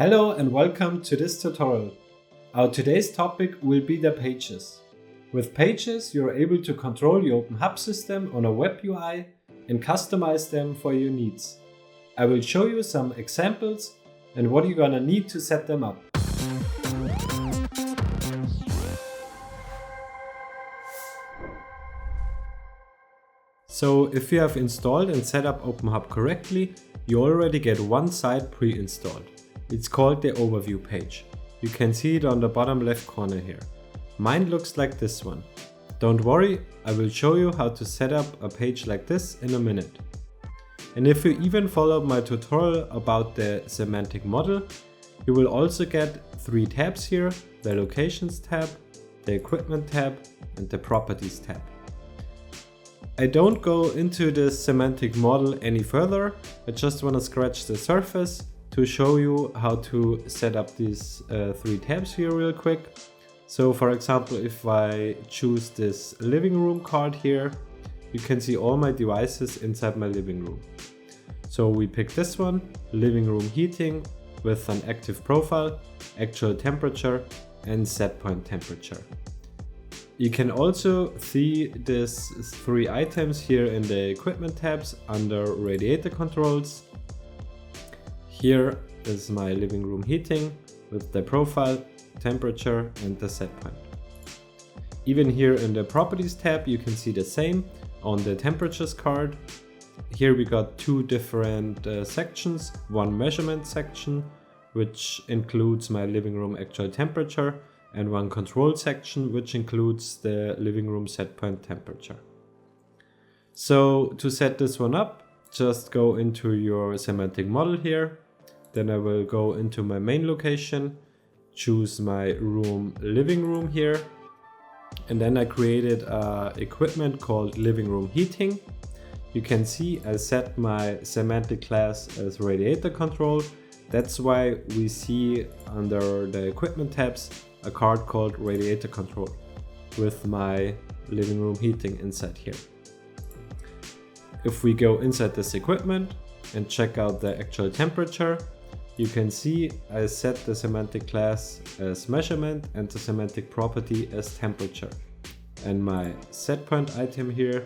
Hello and welcome to this tutorial. Our today's topic will be the pages. With pages, you're able to control your OpenHAB system on a web UI and customize them for your needs. I will show you some examples and what you're gonna need to set them up. So if you have installed and set up OpenHAB correctly, you already get one site pre-installed. It's called the overview page. You can see it on the bottom left corner here. Mine looks like this one. Don't worry, I will show you how to set up a page like this in a minute. And if you even followed my tutorial about the semantic model, you will also get 3 tabs here: the locations tab, the equipment tab, and the properties tab. I don't go into the semantic model any further. I just want to scratch the surface to show you how to set up these 3 tabs here real quick. So for example, if I choose this living room card here, you can see all my devices inside my living room. So we pick this one, living room heating, with an active profile, actual temperature, and set point temperature. You can also see these 3 items here in the equipment tabs under radiator controls. Here is my living room heating with the profile, temperature, and the set point. Even here in the properties tab, you can see the same on the temperatures card. Here we got 2 different sections, one measurement section, which includes my living room actual temperature, and one control section, which includes the living room set point temperature. So to set this one up, just go into your semantic model here. Then I will go into my main location, choose my living room here. And then I created an equipment called living room heating. You can see I set my semantic class as radiator control. That's why we see under the equipment tabs a card called radiator control with my living room heating inside here. If we go inside this equipment and check out the actual temperature, you can see I set the semantic class as measurement and the semantic property as temperature. And my set point item here,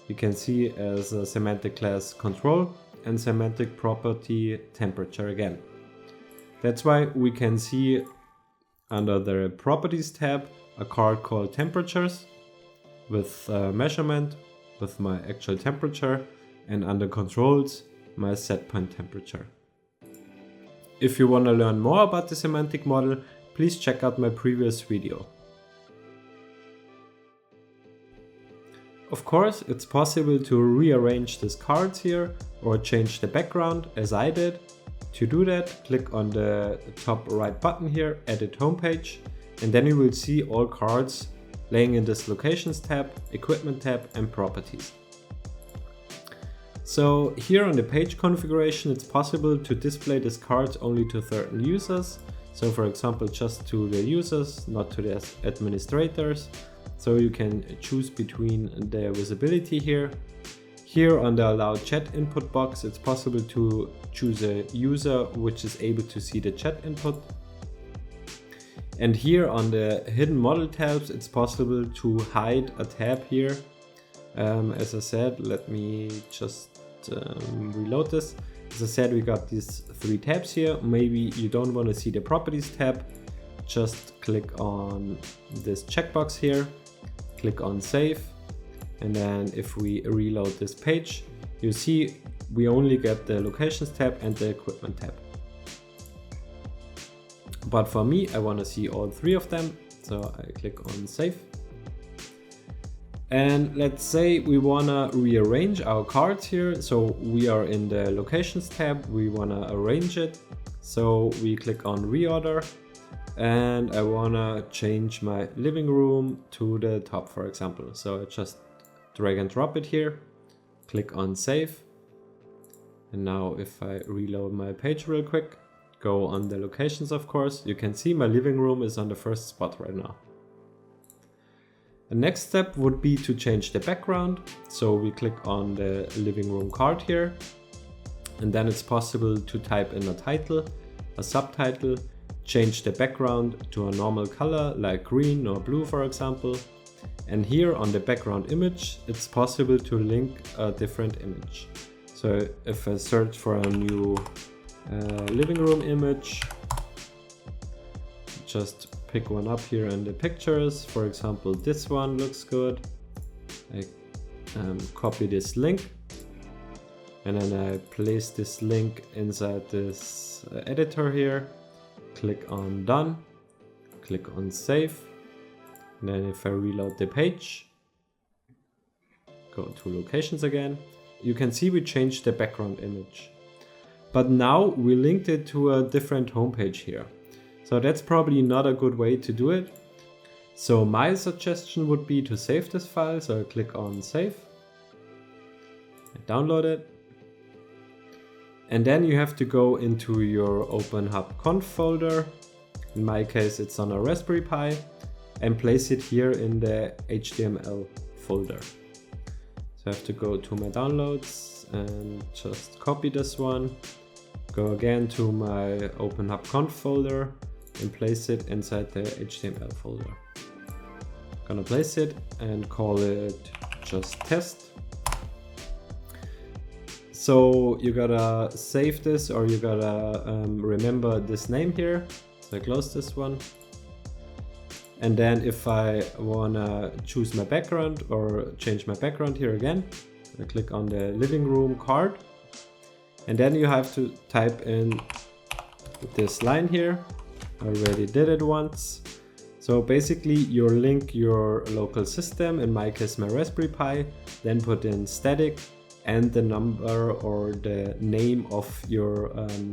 you can see as a semantic class control and semantic property temperature again. That's why we can see under the properties tab a card called temperatures with measurement with my actual temperature, and under controls my set point temperature. If you want to learn more about the semantic model, please check out my previous video. Of course, it's possible to rearrange these cards here or change the background as I did. To do that, click on the top right button here, Edit Homepage, and then you will see all cards laying in this Locations tab, Equipment tab, and Properties. So here on the page configuration, it's possible to display these cards only to certain users. So for example, just to the users, not to the administrators. So you can choose between the visibility here. Here on the Allow Chat Input box, it's possible to choose a user which is able to see the chat input. And here on the Hidden Model tabs, it's possible to hide a tab here. As I said, let me just reload this. As I said, we got these 3 tabs here. Maybe you don't want to see the Properties tab. Just click on this checkbox here, click on Save. And then if we reload this page, you see we only get the Locations tab and the Equipment tab. But for me, I want to see all 3 of them. So I click on Save. And let's say we want to rearrange our cards here. So we are in the Locations tab, we want to arrange it. So we click on Reorder. And I want to change my living room to the top, for example. So I just drag and drop it here, click on Save. And now if I reload my page real quick, go on the locations, of course, you can see my living room is on the first spot right now. The next step would be to change the background. So we click on the living room card here, and then it's possible to type in a title. a subtitle, change the background to a normal color like green or blue for example. And here on the background image, it's possible to link a different image. So if I search for a new living room image, just pick one up here in the pictures. For example, this one looks good. I copy this link and then I place this link inside this editor here. Click on done, click on save. And then if I reload the page, go to locations again, you can see we changed the background image. But now we linked it to a different homepage here. So that's probably not a good way to do it. So my suggestion would be to save this file. So I click on save, and download it. And then you have to go into your OpenHAB conf folder. In my case, it's on a Raspberry Pi, and place it here in the HTML folder. So I have to go to my downloads and just copy this one. Go again to my OpenHAB conf folder and place it inside the HTML folder. Gonna place it and call it just test. So you gotta save this, or you gotta remember this name here. So I close this one. And then if I wanna choose my background or change my background here again, I click on the living room card. And then you have to type in this line here. I already did it once. So basically you link your local system, in my case my Raspberry Pi, then put in static and the number or the name of your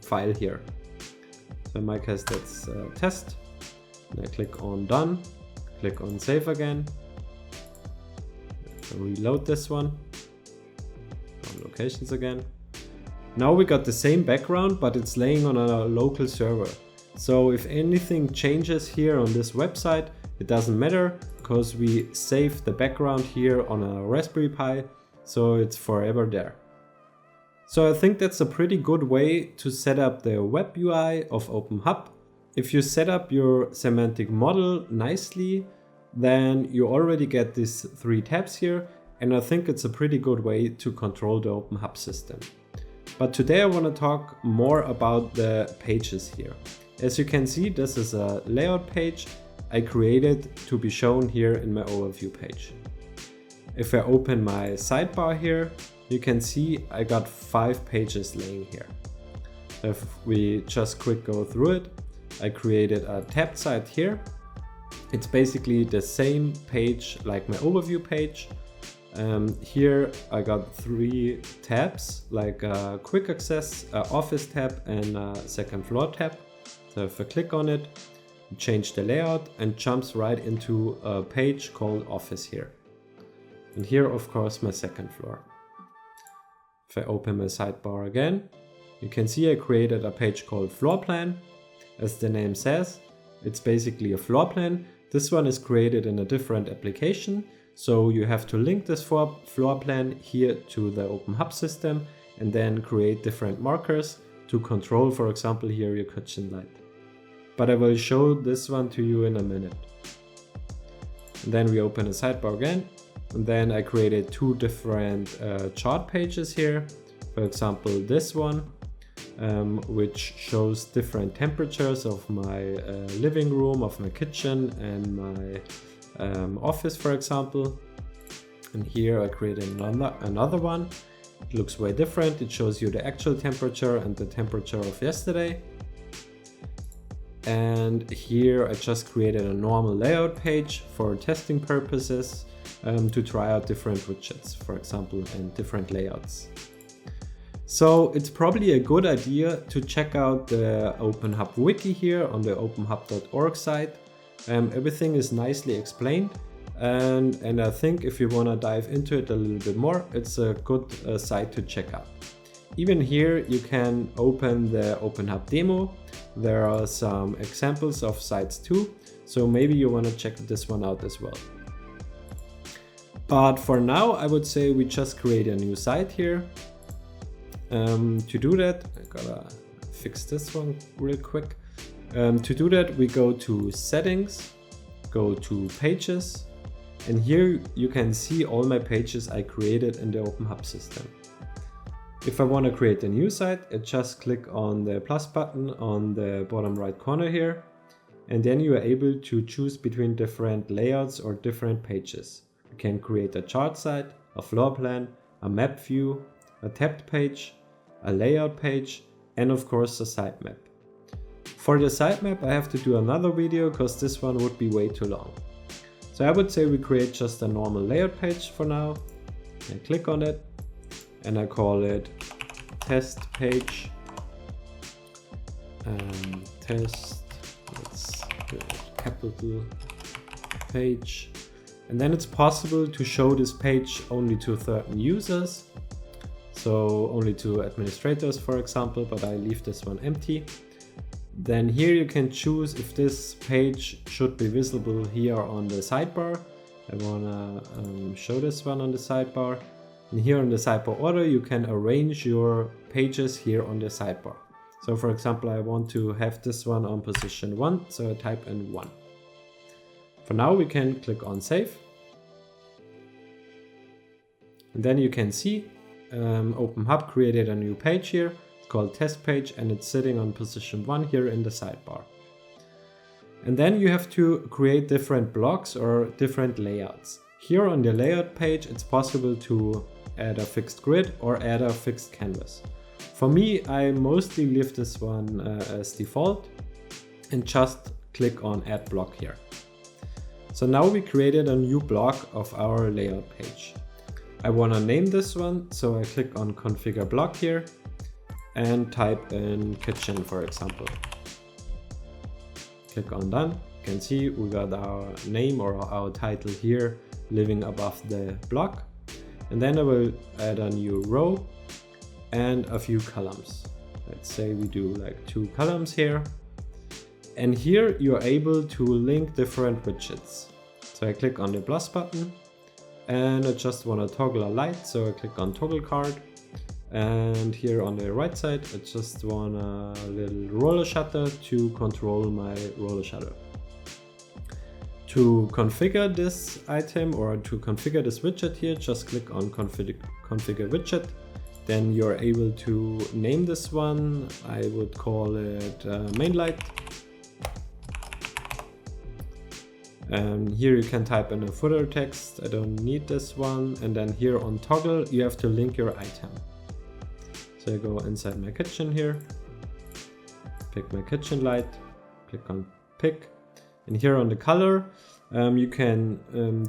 file here. So in my case that's test. And I click on done, click on save again. Reload this one. On locations again. Now we got the same background, but it's laying on a local server. So if anything changes here on this website, it doesn't matter because we save the background here on a Raspberry Pi, so it's forever there. So I think that's a pretty good way to set up the web UI of OpenHAB. If you set up your semantic model nicely, then you already get these 3 tabs here, and I think it's a pretty good way to control the OpenHAB system. But today I want to talk more about the pages here. As you can see, this is a layout page I created to be shown here in my overview page. If I open my sidebar here, you can see I got 5 pages laying here. If we just quick go through it, I created a tab site here. It's basically the same page like my overview page. Here I got 3 tabs, like a quick access, a office tab and a second floor tab. So if I click on it, change the layout and jumps right into a page called office here. And here of course my second floor. If I open my sidebar again, you can see I created a page called floor plan. As the name says, it's basically a floor plan. This one is created in a different application. So you have to link this floor plan here to the OpenHAB system and then create different markers to control, for example, here your kitchen light. But I will show this one to you in a minute. And then we open a sidebar again. And then I created 2 different chart pages here. For example, this one, which shows different temperatures of my living room, of my kitchen and my office, for example. And here I created another one. It looks way different. It shows you the actual temperature and the temperature of yesterday. And here I just created a normal layout page for testing purposes to try out different widgets, for example, and different layouts. So it's probably a good idea to check out the OpenHAB Wiki here on the openhab.org site. Everything is nicely explained, and I think if you want to dive into it a little bit more, it's a good site to check out. Even here you can open the OpenHAB demo. There are some examples of sites too, so maybe you want to check this one out as well. But for now, I would say we just create a new site here. To do that, I gotta fix this one real quick. To do that, we go to Settings, go to Pages, and here you can see all my pages I created in the OpenHAB system. If I want to create a new site, I just click on the plus button on the bottom right corner here, and then you are able to choose between different layouts or different pages. You can create a chart site, a floor plan, a map view, a tabbed page, a layout page, and of course a sitemap. For the sitemap I have to do another video because this one would be way too long. So I would say we create just a normal layout page for now. I click on it and I call it test page. Test, let's do it capital page. And then it's possible to show this page only to certain users. So only to administrators, for example, but I leave this one empty. Then here you can choose if this page should be visible here on the sidebar. I wanna show this one on the sidebar. And here on the sidebar order, you can arrange your pages here on the sidebar. So for example, I want to have this one on position 1, so I type in 1. For now, we can click on Save. And then you can see OpenHAB created a new page here. It's called test page and it's sitting on position 1 here in the sidebar. And then you have to create different blocks or different layouts. Here on the layout page, it's possible to add a fixed grid or add a fixed canvas. For me, I mostly leave this one as default and just click on add block here. So now we created a new block of our layout page. I want to name this one, so I click on configure block here and type in kitchen, for example. Click on done. You can see we got our name or our title here living above the block. And then I will add a new row and a few columns. Let's say we do like 2 columns here. And here you're able to link different widgets. So I click on the plus button and I just want to toggle a light. So I click on toggle card. And here on the right side, I just want a little roller shutter to control my roller shutter. To configure this item or to configure this widget here, just click on configure widget. Then you're able to name this one. I would call it main light. And here you can type in a footer text. I don't need this one. And then here on toggle, you have to link your item. So I go inside my kitchen here, pick my kitchen light, click on pick, and here on the color, you can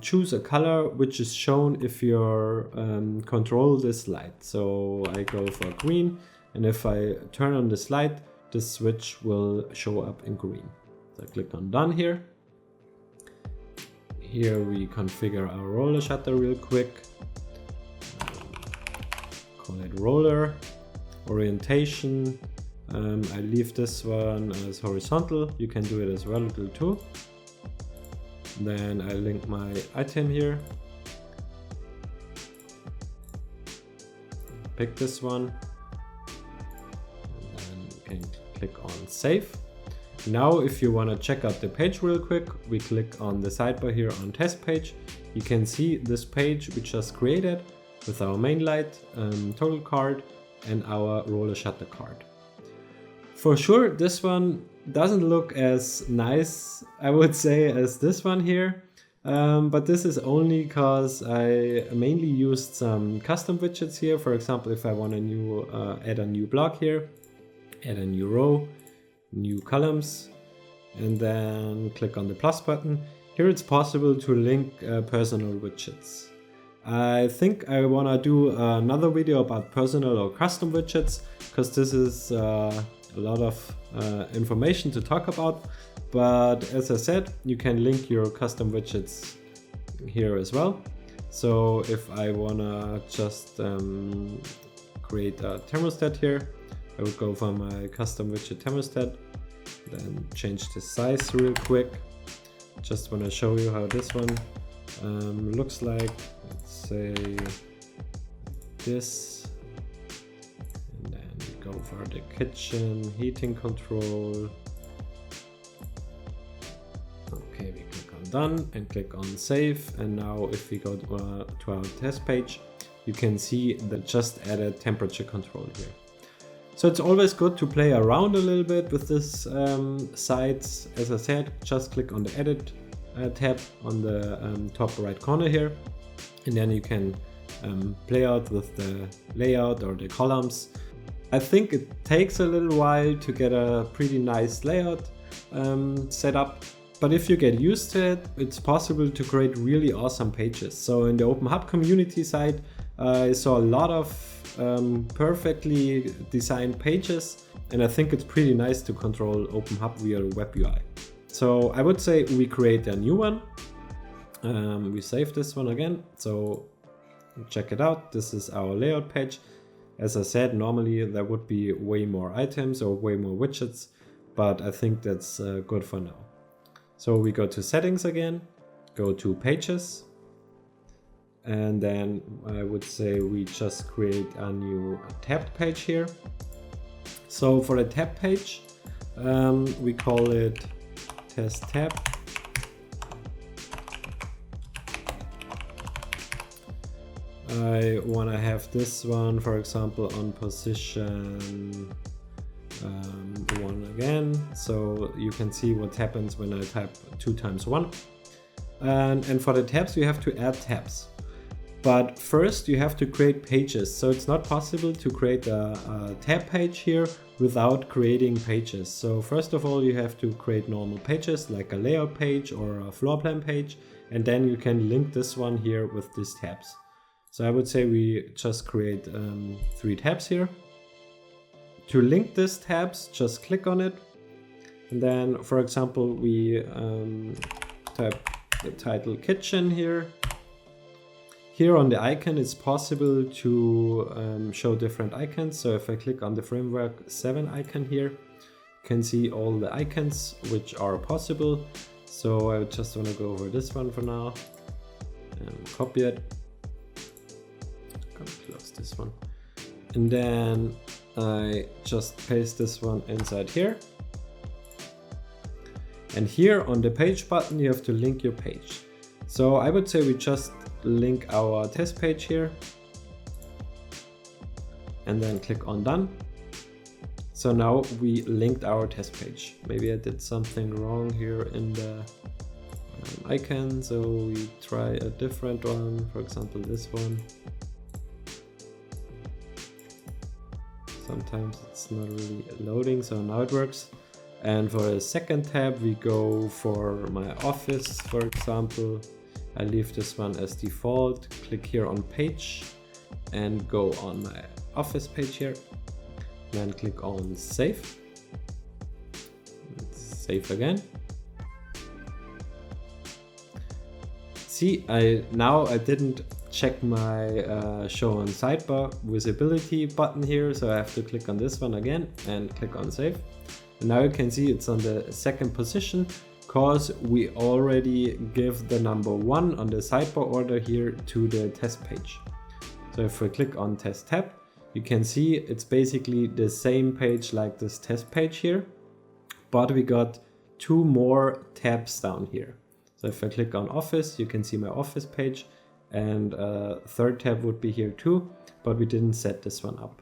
choose a color which is shown if you control this light. So I go for green, and if I turn on this light, this switch will show up in green. So I click on done here. Here we configure our roller shutter real quick. Call it roller. Orientation, I leave this one as horizontal. You can do it as vertical too. Then I link my item here. Pick this one. And then you can click on save. Now if you want to check out the page real quick, we click on the sidebar here on test page. You can see this page we just created with our main light, toggle card, and our roller shutter card. For sure, this one doesn't look as nice, I would say, as this one here. But this is only because I mainly used some custom widgets here. For example, if I want add a new block here, add a new row, new columns, and then click on the plus button. Here it's possible to link personal widgets. I think I want to do another video about personal or custom widgets, because this is a lot of information to talk about. But as I said, you can link your custom widgets here as well. So if I want to just create a thermostat here, I would go for my custom widget thermostat, then change the size real quick. Just want to show you how this one looks like. Let's say this, and then we go go for the kitchen, heating control. Okay, we click on done and click on save. And now if we go to our test page, you can see the just added temperature control here. So it's always good to play around a little bit with this sites. As I said, just click on the edit tab on the top right corner here, and then you can play out with the layout or the columns. I think it takes a little while to get a pretty nice layout set up, but if you get used to it, it's possible to create really awesome pages. So in the OpenHAB community site, I saw a lot of perfectly designed pages, and I think it's pretty nice to control OpenHAB via the web UI. So I would say we create a new one. We save this one again. So check it out. This is our layout page. As I said, normally there would be way more items or way more widgets, but I think that's good for now. So we go to settings again, go to pages, and then I would say we just create a new tabbed page here. So for the tab page, we call it test tab. I want to have this one, for example, on position 1 again, so you can see what happens when I type 2 times 1. And for the tabs, you have to add tabs. But first you have to create pages. So it's not possible to create a tab page here without creating pages. So first of all, you have to create normal pages like a layout page or a floor plan page. And then you can link this one here with these tabs. So I would say we just create 3 tabs here. To link these tabs, just click on it. And then, for example, we type the title kitchen here. Here on the icon, it's possible to show different icons. So if I click on the framework 7 icon here, you can see all the icons which are possible. So I just want to go over this one for now and copy it. Gonna close this one. And then I just paste this one inside here. And here on the page button, you have to link your page. So I would say we just link our test page here and then click on done. So now we linked our test page. Maybe I did something wrong here in the icon, so we try a different one, for example this one. Sometimes it's not really loading, so now it works. And for the second tab, we go for my office, for example. I leave this one as default, click here on page and go on my office page here. Then click on save. Save again. See, now I didn't check my show on sidebar visibility button here, so I have to click on this one again and click on save. And now you can see it's on the second position, because we already give the number 1 on the sidebar order here to the test page. So if we click on test tab, you can see it's basically the same page like this test page here, but we got 2 more tabs down here. So if I click on office, you can see my office page, and third tab would be here too, but we didn't set this one up.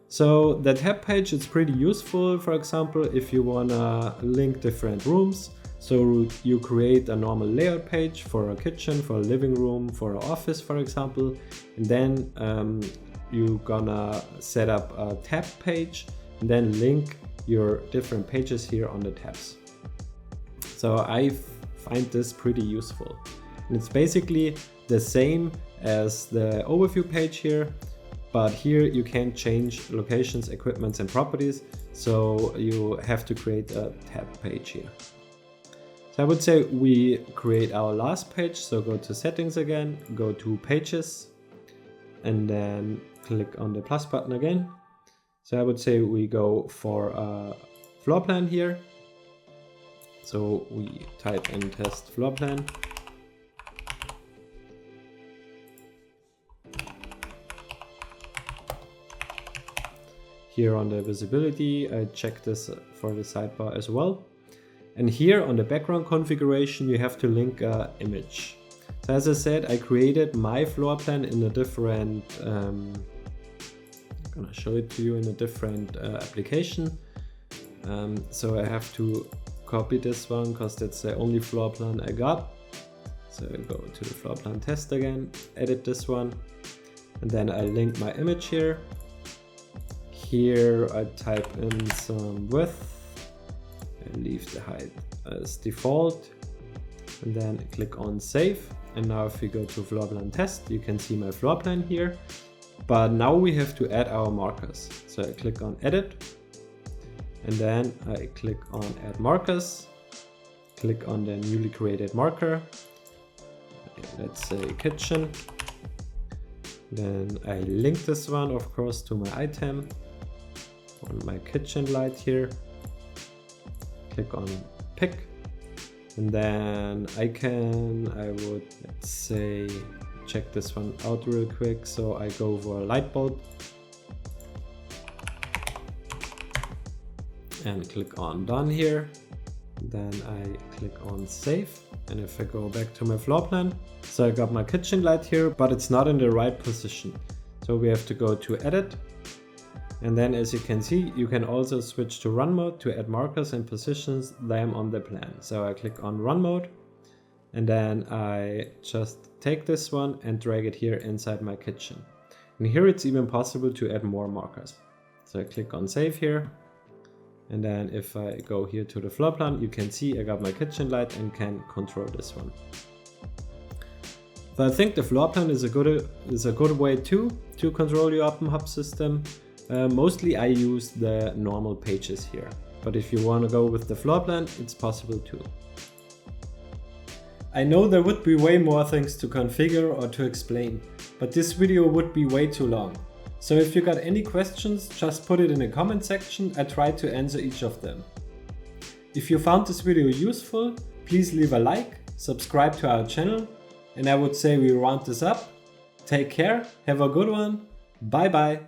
So the tab page is pretty useful, for example, if you wanna link different rooms. So you create a normal layout page for a kitchen, for a living room, for an office, for example, and then you're gonna set up a tab page and then link your different pages here on the tabs. So I find this pretty useful. And it's basically the same as the overview page here, but here you can change locations, equipments, and properties. So you have to create a tab page here. So I would say we create our last page. So go to settings again, go to pages, and then click on the plus button again. So I would say we go for a floor plan here. So we type in test floor plan. Here on the visibility, I check this for the sidebar as well. And here on the background configuration, you have to link an image. So as I said, I created my floor plan in a different, I'm gonna show it to you in a different application. So I have to copy this one because that's the only floor plan I got. So I go to the floor plan test again, edit this one, and then I link my image here. Here I type in some width and leave the height as default, and then click on save. And now if we go to floor plan test, you can see my floor plan here. But now we have to add our markers. So I click on edit, and then I click on add markers, click on the newly created marker, let's say kitchen. Then I link this one, of course, to my item on my kitchen light here. Click on pick, and then I would, let's say, check this one out real quick. So I go for a light bulb and click on done here. Then I click on save, and if I go back to my floor plan, so I got my kitchen light here, but it's not in the right position. So we have to go to edit, and then as you can see, you can also switch to run mode to add markers and positions them on the plan. So I click on run mode, and then I just take this one and drag it here inside my kitchen. And here it's even possible to add more markers. So I click on save here. And then if I go here to the floor plan, you can see I got my kitchen light and can control this one. So I think the floor plan is a good way to control your OpenHAB system. Mostly I use the normal pages here, but if you want to go with the floor plan, it's possible too. I know there would be way more things to configure or to explain, but this video would be way too long. So if you got any questions, just put it in the comment section. I try to answer each of them. If you found this video useful, please leave a like, subscribe to our channel, and I would say we round this up. Take care, have a good one, bye bye.